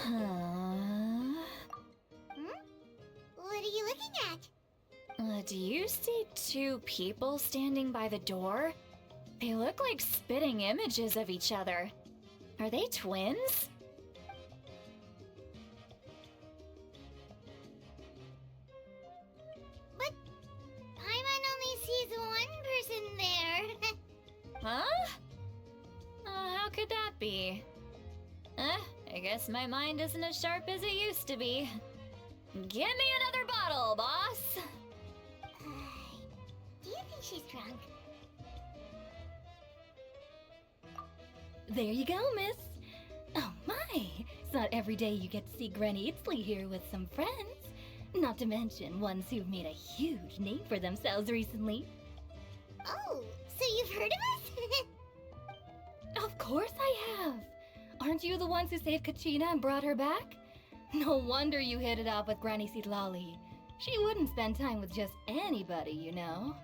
Hmm? What are you looking at? Do you see two people standing by the door? They look like spitting images of each other. Are they twins? But Paimon only sees one person there. Huh? How could that be? I guess my mind isn't as sharp as it used to be. Give me another bottle, boss! Do you think she's drunk? There you go, miss. Oh my, it's not every day you get to see Granny Itzley here with some friends. Not to mention ones who've made a huge name for themselves recently. Oh, so you've heard of us? Of course I have. Aren't you the ones who saved Kachina and brought her back? No wonder you hit it off with Granny Citlali. She wouldn't spend time with just anybody, you know.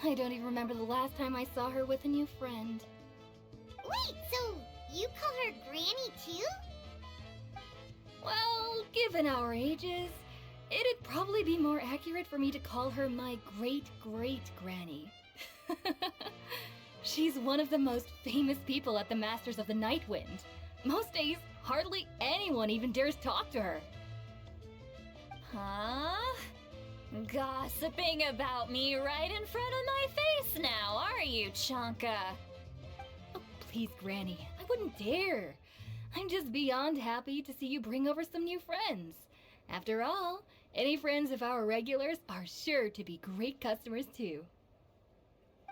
I don't even remember the last time I saw her with a new friend. Wait, so you call her Granny too? Well, given our ages, it'd probably be more accurate for me to call her my great-great-granny. She's one of the most famous people at the Masters of the Nightwind. Most days, hardly anyone even dares talk to her. Huh? Gossiping about me right in front of my face now, are you, Chanka? Oh, please, Granny, I wouldn't dare. I'm just beyond happy to see you bring over some new friends. After all, any friends of our regulars are sure to be great customers too.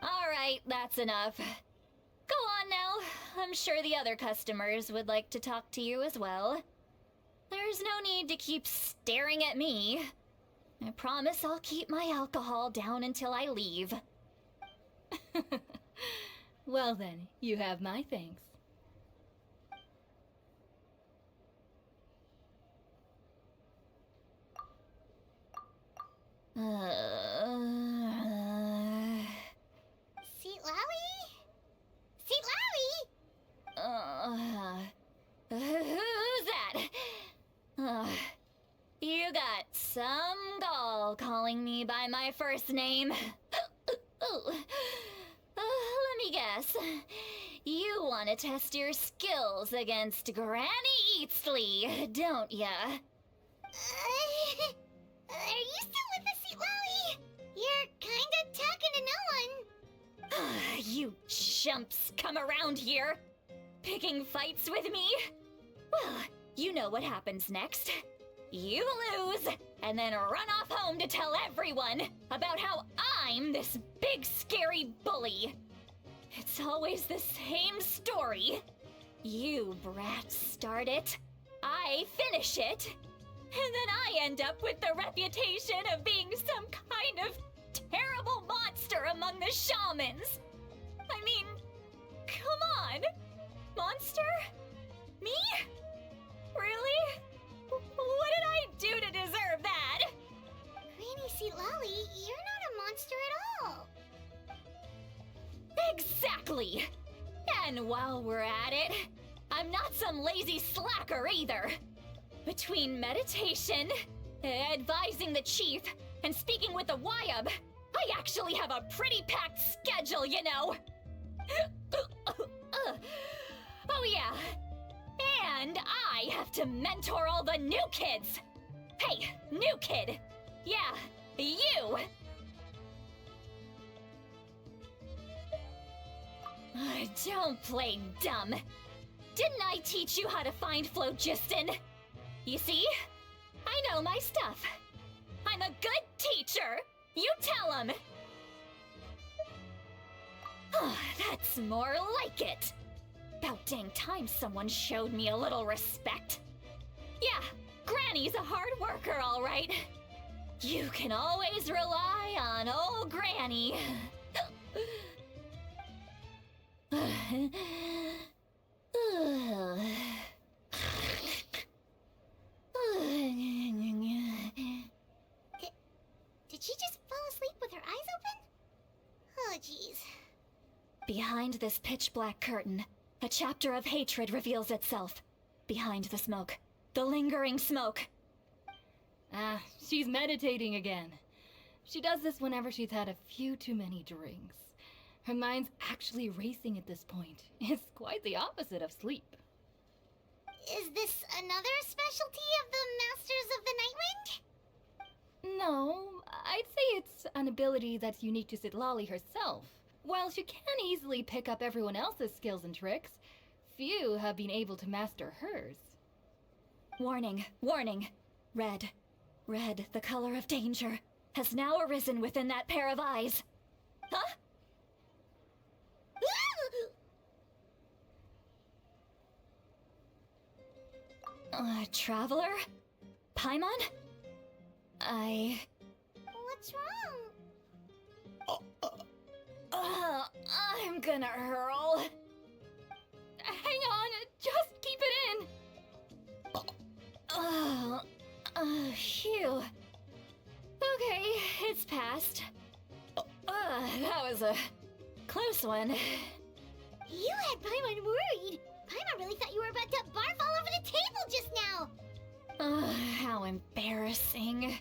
All right, that's enough. Go on now. I'm sure the other customers would like to talk to you as well. There's no need to keep staring at me. I promise I'll keep my alcohol down until I leave. Well then, you have my thanks. Citlali? Citlali? Who's that? You got some gall calling me by my first name. Let me guess. You want to test your skills against Granny Eatsley, don't ya? Are you still with us, Citlali? You're kinda talking to no one. You chumps come around here, picking fights with me? Well, you know what happens next. You lose, and then run off home to tell everyone about how I'm this big scary bully. It's always the same story. You brats start it, I finish it, and then I end up with the reputation of being some kind of terrible monster among the shamans. I mean, come on. Monster? Me? Really? What did I do to deserve that? Granny Citlali, you're not a monster at all. Exactly! And while we're at it, I'm not some lazy slacker either. Between meditation, advising the chief, and speaking with the Wyab, I actually have a pretty packed schedule, you know! Oh yeah, and I have to mentor all the new kids! Hey, new kid! Yeah, you! Don't play dumb. Didn't I teach you how to find phlogiston? You see? I know my stuff. I'm a good teacher. You tell him. That's more like it. About dang time someone showed me a little respect. Yeah, Granny's a hard worker, all right. You can always rely on old Granny. Did she just fall asleep with her eyes open? Oh, jeez. Behind this pitch-black curtain, a chapter of hatred reveals itself. Behind the smoke. The lingering smoke. Ah, she's meditating again. She does this whenever she's had a few too many drinks. Her mind's actually racing at this point. It's quite the opposite of sleep. Is this another specialty of the Masters of the Nightwind? No, I'd say it's an ability that's unique to Citlali herself. While she can easily pick up everyone else's skills and tricks, few have been able to master hers. Warning, warning. Red. Red, the color of danger, has now arisen within that pair of eyes. Huh? Traveler? Paimon? What's wrong? I'm gonna hurl. Hang on, just keep it in! Phew. Okay, it's passed. That was a close one. You had Paimon worried. Paimon really thought you were about to barf all over the table just now. How embarrassing.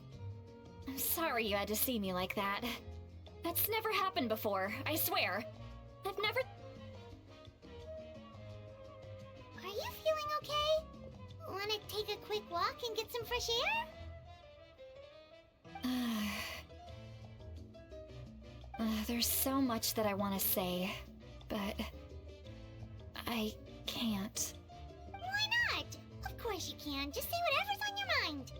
I'm sorry you had to see me like that. That's never happened before, I swear. I've never... Are you feeling okay? Wanna take a quick walk and get some fresh air? There's so much that I want to say, but... I can't. Why not? Of course you can. Just say whatever's on your mind.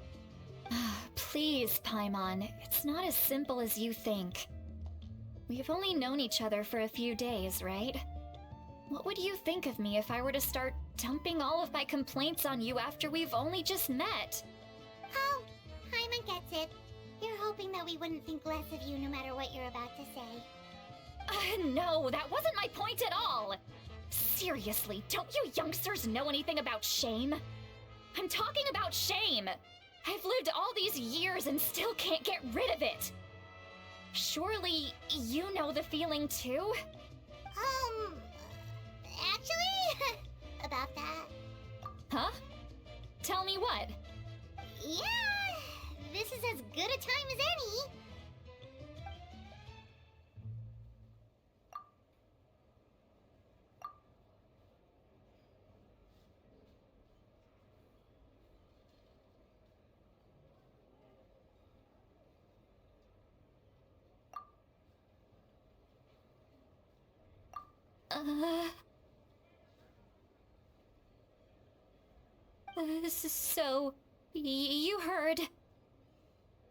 Please, Paimon. It's not as simple as you think. We've only known each other for a few days, right? What would you think of me if I were to start dumping all of my complaints on you after we've only just met? Oh, Paimon gets it. You're hoping that we wouldn't think less of you no matter what you're about to say. No, that wasn't my point at all! Seriously, don't you youngsters know anything about shame? I'm talking about shame! I've lived all these years and still can't get rid of it! Surely, you know the feeling too? Actually, about that. Huh? Tell me what? Yeah, this is as good a time as any. So... you heard...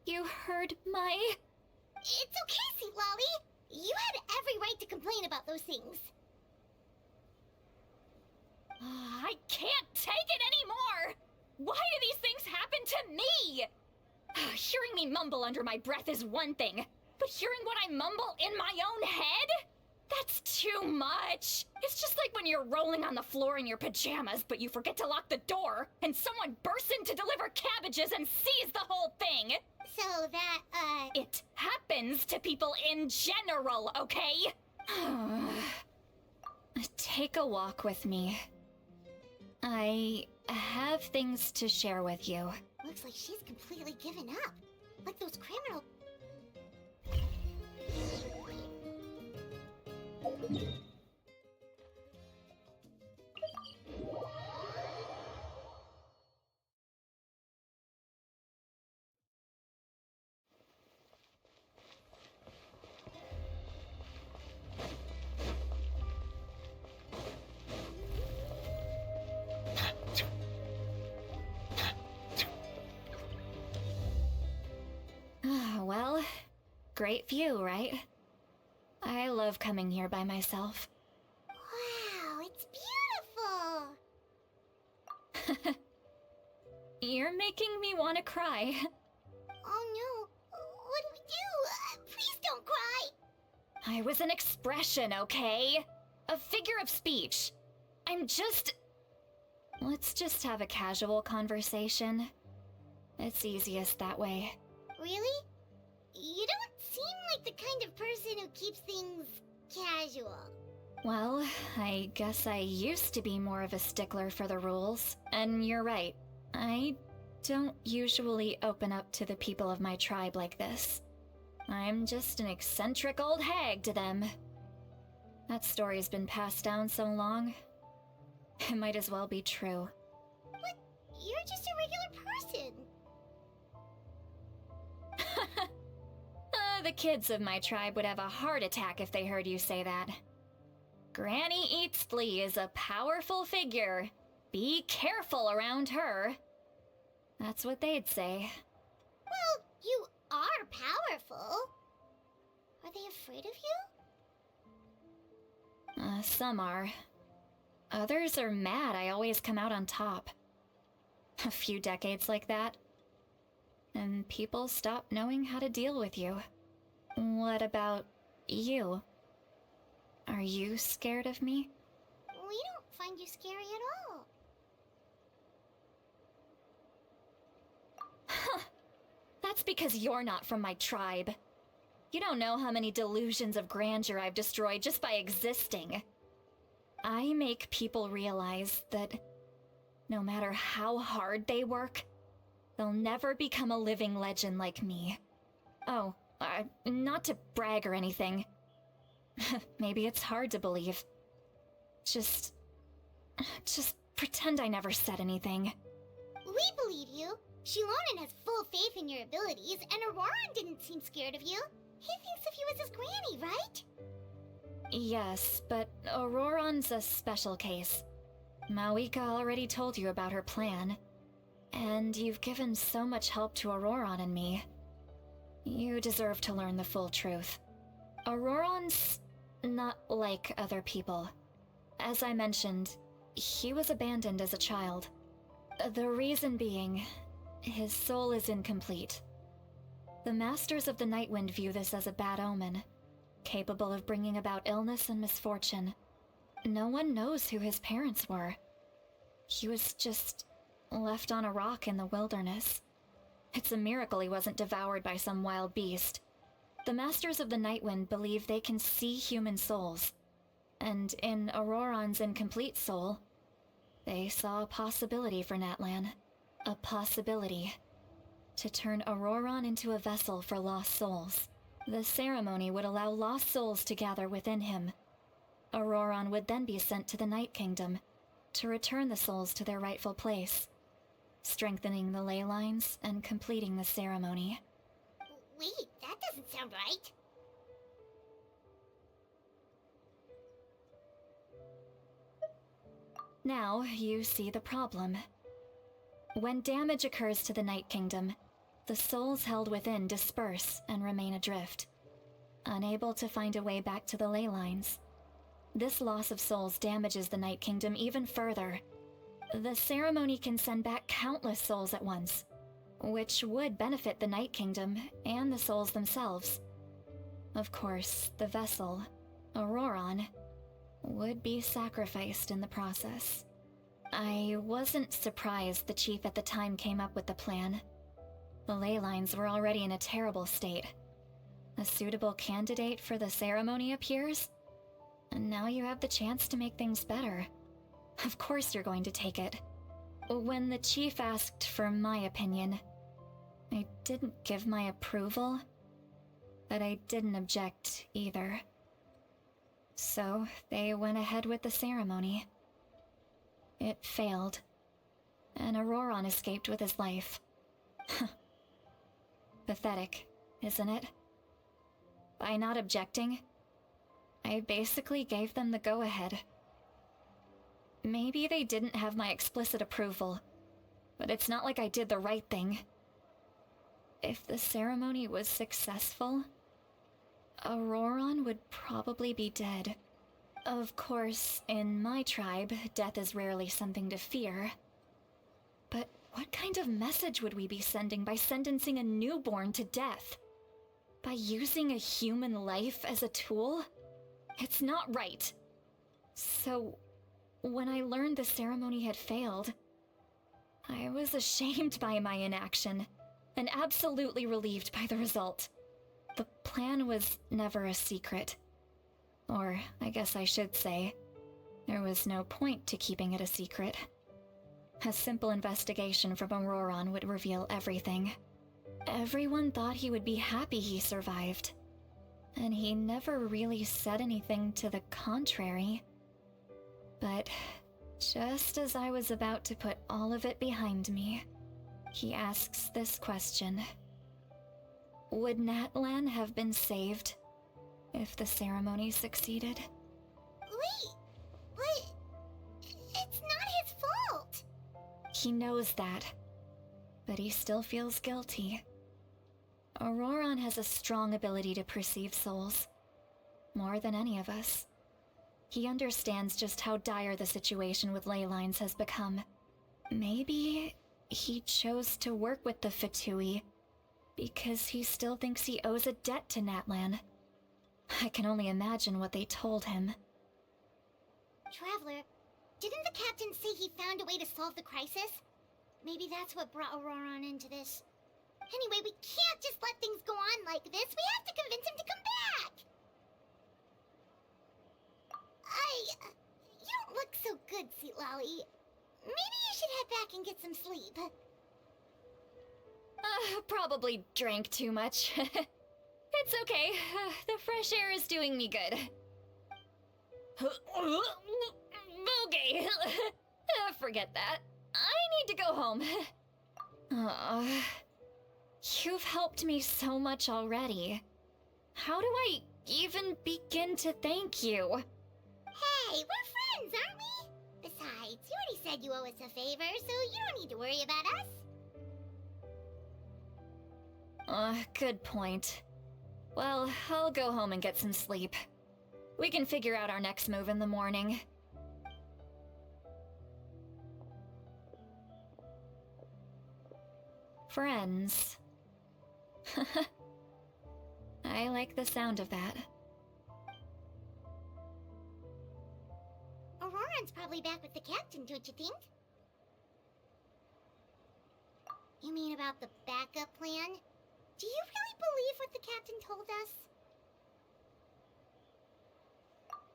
You heard my... It's okay, Citlali. You had every right to complain about those things. I can't take it anymore! Why do these things happen to me? Hearing me mumble under my breath is one thing, but hearing what I mumble in my own head? That's too much! It's just like when you're rolling on the floor in your pajamas, but you forget to lock the door, and someone bursts in to deliver cabbages and sees the whole thing! So that, It happens to people in general, okay? Take a walk with me. I have things to share with you. Looks like she's completely given up. Like those criminals. Well, great view, right? I love coming here by myself. Wow, it's beautiful! You're making me want to cry. Oh no, what do we do? Please don't cry! I was an expression, okay? A figure of speech. Let's just have a casual conversation. It's easiest that way. Really? You don't seem like the kind of person who keeps things casual. Well, I guess I used to be more of a stickler for the rules, and you're right. I don't usually open up to the people of my tribe like this. I'm just an eccentric old hag to them. That story's been passed down so long, it might as well be true. But you're just a regular person. The kids of my tribe would have a heart attack if they heard you say that. Granny Citlali is a powerful figure. Be careful around her. That's what they'd say. Well, you are powerful. Are they afraid of you? Some are. Others are mad I always come out on top. A few decades like that, and people stop knowing how to deal with you. What about you? Are you scared of me? We don't find you scary at all. Huh. That's because you're not from my tribe. You don't know how many delusions of grandeur I've destroyed just by existing. I make people realize that no matter how hard they work, they'll never become a living legend like me. Oh, not to brag or anything. Maybe it's hard to believe. Just pretend I never said anything. We believe you. Shilonen has full faith in your abilities, and Auroran didn't seem scared of you. He thinks of you as his granny, right? Yes, but Auroran's a special case. Mawika already told you about her plan. And you've given so much help to Auroran and me. You deserve to learn the full truth. Auroran's not like other people. As I mentioned, he was abandoned as a child. The reason being, his soul is incomplete. The Masters of the Nightwind view this as a bad omen, capable of bringing about illness and misfortune. No one knows who his parents were. He was just left on a rock in the wilderness. It's a miracle he wasn't devoured by some wild beast. The Masters of the Nightwind believe they can see human souls, and in Auroran's incomplete soul, they saw a possibility for Natlan. A possibility to turn Auroran into a vessel for lost souls. The ceremony would allow lost souls to gather within him. Auroran would then be sent to the Night Kingdom to return the souls to their rightful place, strengthening the ley lines and completing the ceremony. Wait, that doesn't sound right. Now you see the problem. When damage occurs to the Night Kingdom, the souls held within disperse and remain adrift, unable to find a way back to the ley lines. This loss of souls damages the Night Kingdom even further. The ceremony can send back countless souls at once, which would benefit the Night Kingdom and the souls themselves. Of course, the vessel, Auroran, would be sacrificed in the process. I wasn't surprised the chief at the time came up with the plan. The ley lines were already in a terrible state. A suitable candidate for the ceremony appears, and now you have the chance to make things better. Of course you're going to take it. When the chief asked for my opinion, I didn't give my approval, but I didn't object either. So they went ahead with the ceremony. It failed, and Auroran escaped with his life. Pathetic, isn't it? By not objecting, I basically gave them the go-ahead. Maybe they didn't have my explicit approval, but it's not like I did the right thing. If the ceremony was successful, Auroran would probably be dead. Of course, in my tribe, death is rarely something to fear. But what kind of message would we be sending by sentencing a newborn to death? By using a human life as a tool? It's not right. So, when I learned the ceremony had failed, I was ashamed by my inaction, and absolutely relieved by the result. The plan was never a secret. Or, I guess I should say, there was no point to keeping it a secret. A simple investigation from Auroron would reveal everything. Everyone thought he would be happy he survived. And he never really said anything to the contrary. But just as I was about to put all of it behind me, he asks this question. Would Natlan have been saved if the ceremony succeeded? Wait, but it's not his fault. He knows that, but he still feels guilty. Auroron has a strong ability to perceive souls, more than any of us. He understands just how dire the situation with ley lines has become. Maybe he chose to work with the Fatui because he still thinks he owes a debt to Natlan. I can only imagine what they told him. Traveler, didn't the captain say he found a way to solve the crisis? Maybe that's what brought Auroron into this. Anyway, we can't just let things go on like this. We have to convince him to come back! You don't look so good, Citlali. Maybe you should head back and get some sleep. Probably drank too much. It's okay. The fresh air is doing me good. Okay. Forget that. I need to go home. You've helped me so much already. How do I even begin to thank you? Hey, we're friends, aren't we? Besides, you already said you owe us a favor, so you don't need to worry about us. Good point. Well, I'll go home and get some sleep. We can figure out our next move in the morning. Friends. I like the sound of that. Auroron's probably back with the captain, don't you think? You mean about the backup plan? Do you really believe what the captain told us?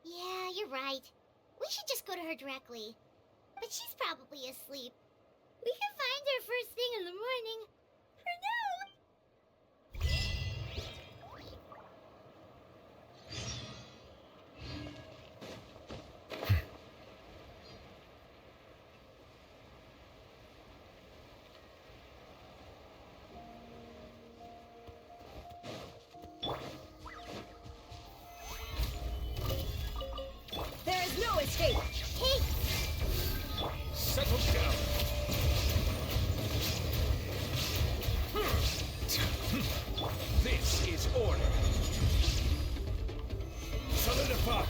Yeah, you're right. We should just go to her directly. But she's probably asleep. We can find her first thing in the morning. For now. There is no escape! Hey! Settle down. This is order. Solidify.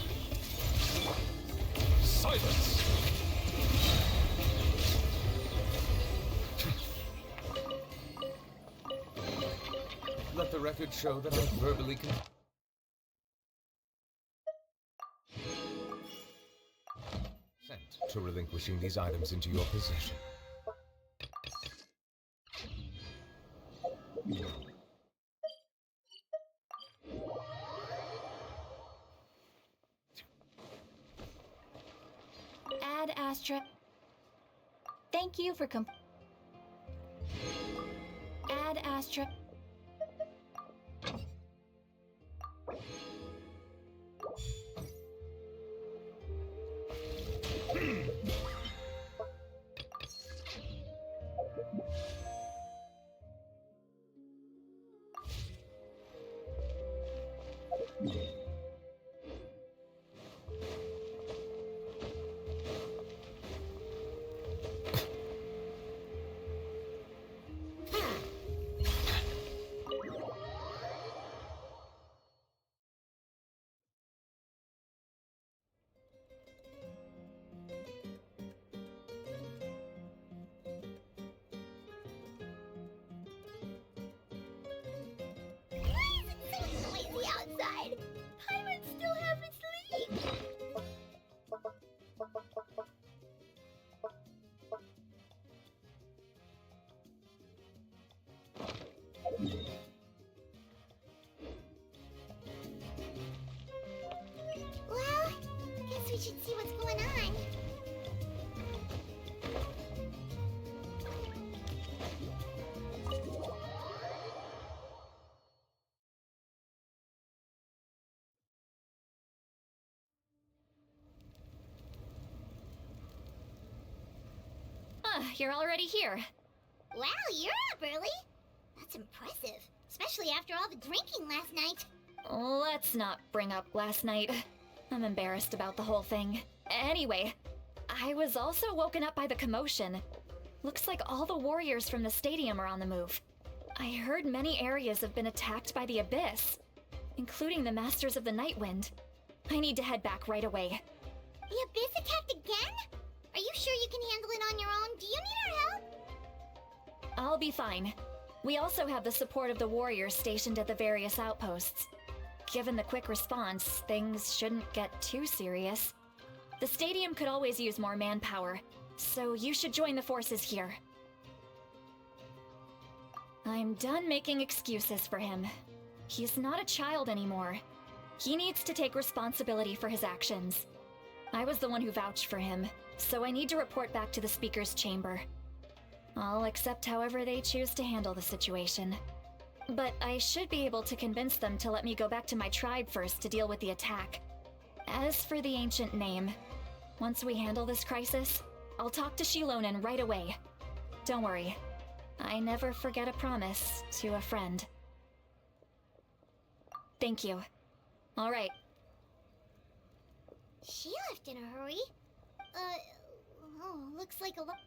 Silence. Let the record show that I verbally consent to relinquishing these items into your possession. Ad Astra. Thank you for Ad Astra. you're already here. Wow, you're up early. That's impressive, especially after all the drinking last night. Let's not bring up last night. I'm embarrassed about the whole thing. Anyway, I was also woken up by the commotion. Looks like all the warriors from the stadium are on the move. I heard many areas have been attacked by the Abyss, including the Masters of the Nightwind. I need to head back right away. The Abyss attacked again? Are you sure you can handle it on your own? Do you need our help? I'll be fine. We also have the support of the warriors stationed at the various outposts. Given the quick response, things shouldn't get too serious. The stadium could always use more manpower, so you should join the forces here. I'm done making excuses for him. He's not a child anymore. He needs to take responsibility for his actions. I was the one who vouched for him, so I need to report back to the Speaker's chamber. I'll accept however they choose to handle the situation. But I should be able to convince them to let me go back to my tribe first to deal with the attack. As for the ancient name, once we handle this crisis, I'll talk to Shilonen right away. Don't worry, I never forget a promise to a friend. Thank you. All right. She left in a hurry. Looks like a lot.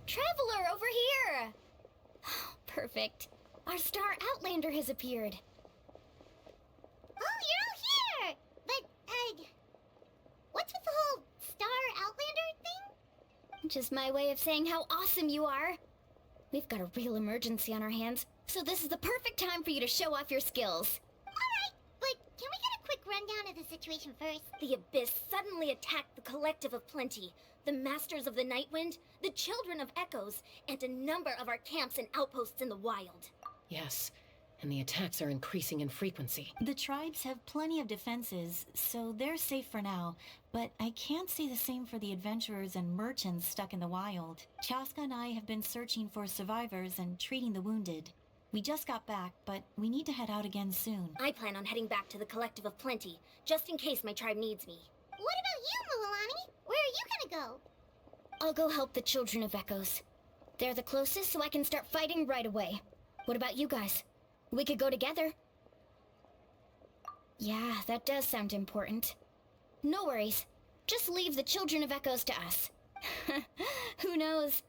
Traveler, over here! Perfect. Our star Outlander has appeared. Oh, you're all here! But, what's with the whole Star Outlander thing? Just my way of saying how awesome you are. We've got a real emergency on our hands, so this is the perfect time for you to show off your skills. Alright, but can we get a quick rundown of the situation first? The Abyss suddenly attacked the Collective of Plenty, the Masters of the Nightwind, the Children of Echoes, and a number of our camps and outposts in the wild. Yes, and the attacks are increasing in frequency. The tribes have plenty of defenses, so they're safe for now. But I can't say the same for the adventurers and merchants stuck in the wild. Chaska and I have been searching for survivors and treating the wounded. We just got back, but we need to head out again soon. I plan on heading back to the Collective of Plenty, just in case my tribe needs me. What about you, Mulalani? Where are you gonna go? I'll go help the Children of Echoes. They're the closest, so I can start fighting right away. What about you guys? We could go together. Yeah, that does sound important. No worries. Just leave the Children of Echoes to us. Who knows?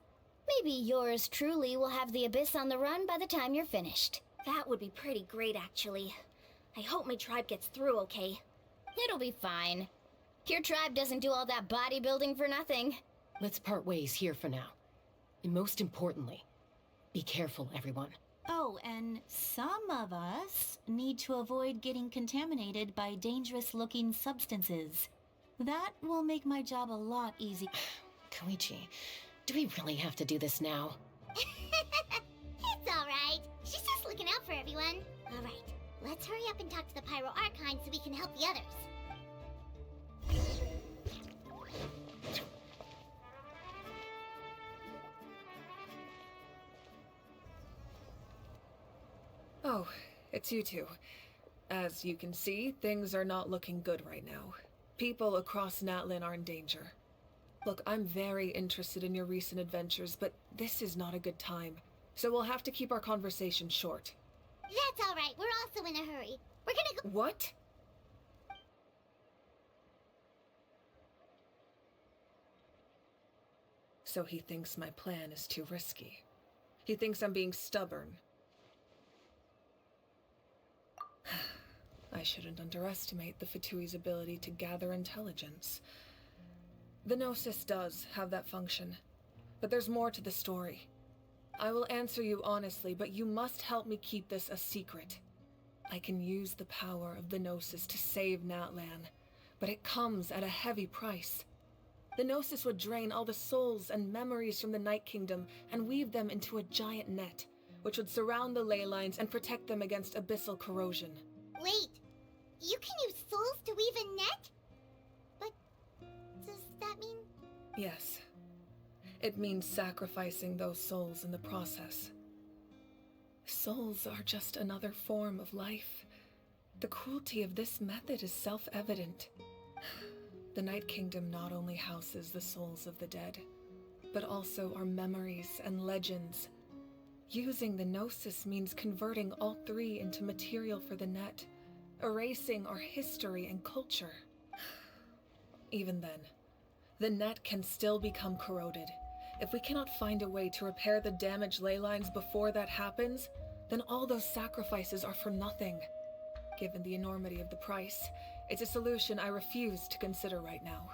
Maybe yours truly will have the Abyss on the run by the time you're finished. That would be pretty great, actually. I hope my tribe gets through okay. It'll be fine. Your tribe doesn't do all that bodybuilding for nothing. Let's part ways here for now. And most importantly, be careful, everyone. Oh, and some of us need to avoid getting contaminated by dangerous-looking substances. That will make my job a lot easier. Koichi, do we really have to do this now? It's alright. She's just looking out for everyone. Alright, let's hurry up and talk to the Pyro Archon so we can help the others. Oh, it's you two. As you can see, things are not looking good right now. People across Natlan are in danger. Look, I'm very interested in your recent adventures, but this is not a good time. So we'll have to keep our conversation short. That's alright, we're also in a hurry. We're gonna go— What? So he thinks my plan is too risky. He thinks I'm being stubborn. I shouldn't underestimate the Fatui's ability to gather intelligence. The Gnosis does have that function, but there's more to the story. I will answer you honestly, but you must help me keep this a secret. I can use the power of the Gnosis to save Natlan, but it comes at a heavy price. The Gnosis would drain all the souls and memories from the Night Kingdom and weave them into a giant net, which would surround the ley lines and protect them against abyssal corrosion. Wait, you can use souls to weave a net? But does that mean... Yes. It means sacrificing those souls in the process. Souls are just another form of life. The cruelty of this method is self-evident. The Night Kingdom not only houses the souls of the dead, but also our memories and legends. Using the Gnosis means converting all three into material for the net, erasing our history and culture. Even then, the net can still become corroded. If we cannot find a way to repair the damaged ley lines before that happens, then all those sacrifices are for nothing. Given the enormity of the price, it's a solution I refuse to consider right now.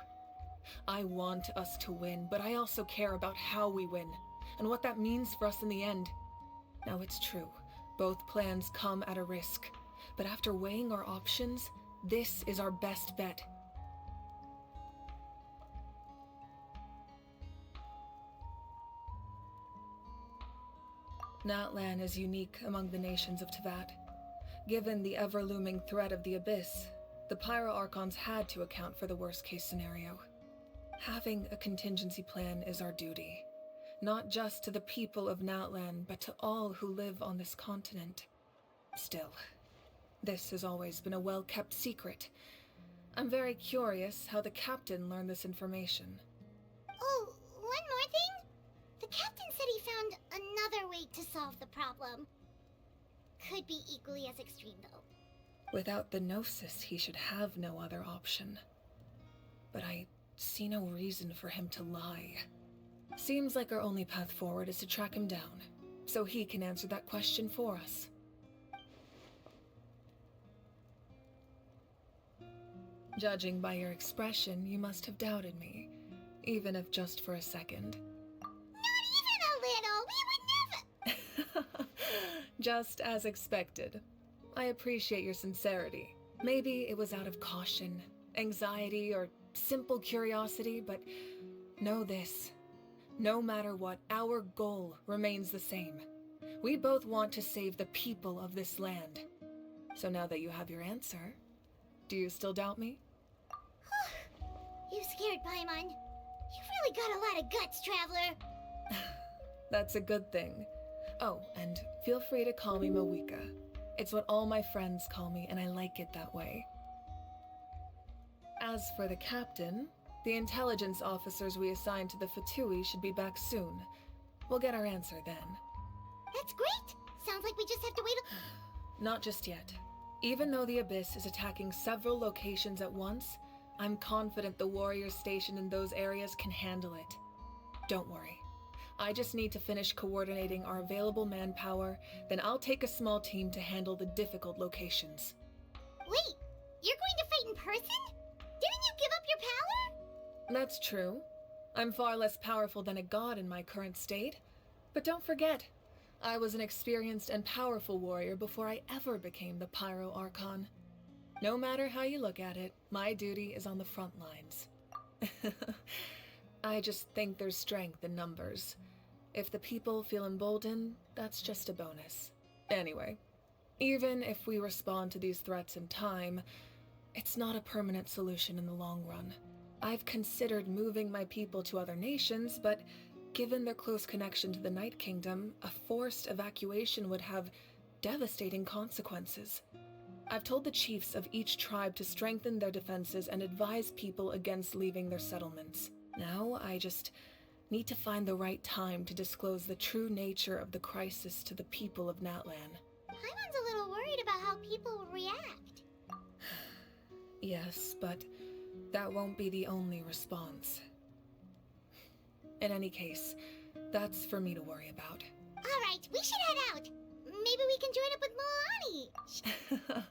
I want us to win, but I also care about how we win, and what that means for us in the end. Now it's true, both plans come at a risk, but after weighing our options, this is our best bet. Natlan is unique among the nations of Teyvat. Given the ever-looming threat of the Abyss, the Pyro Archons had to account for the worst-case scenario. Having a contingency plan is our duty, not just to the people of Natlan, but to all who live on this continent. Still, this has always been a well-kept secret. I'm very curious how the captain learned this information. Oh, one more thing? The captain said he found another way to solve the problem. Could be equally as extreme, though. Without the Gnosis, he should have no other option. But I see no reason for him to lie. Seems like our only path forward is to track him down, so he can answer that question for us. Judging by your expression, you must have doubted me, even if just for a second. Not even a little! We would never... Just as expected. I appreciate your sincerity. Maybe it was out of caution, anxiety, or simple curiosity, but know this. No matter what, our goal remains the same. We both want to save the people of this land. So now that you have your answer, do you still doubt me? You scared Paimon. You've really got a lot of guts, Traveler. That's a good thing. Oh, and feel free to call me Mawika. It's what all my friends call me, and I like it that way. As for the captain, the intelligence officers we assigned to the Fatui should be back soon. We'll get our answer then. That's great! Sounds like we just have to wait Not just yet. Even though the Abyss is attacking several locations at once, I'm confident the warriors stationed in those areas can handle it. Don't worry. I just need to finish coordinating our available manpower, then I'll take a small team to handle the difficult locations. Wait, you're going to fight in person? Didn't you give up your power? That's true. I'm far less powerful than a god in my current state. But don't forget, I was an experienced and powerful warrior before I ever became the Pyro Archon. No matter how you look at it, my duty is on the front lines. I just think there's strength in numbers. If the people feel emboldened, that's just a bonus. Anyway, even if we respond to these threats in time, it's not a permanent solution in the long run. I've considered moving my people to other nations, but given their close connection to the Night Kingdom, a forced evacuation would have devastating consequences. I've told the chiefs of each tribe to strengthen their defenses and advise people against leaving their settlements. Now, I just need to find the right time to disclose the true nature of the crisis to the people of Natlan. Paimon's a little worried about how people will react. Yes, but that won't be the only response. In any case, that's for me to worry about. Alright, we should head out. Maybe we can join up with Moani.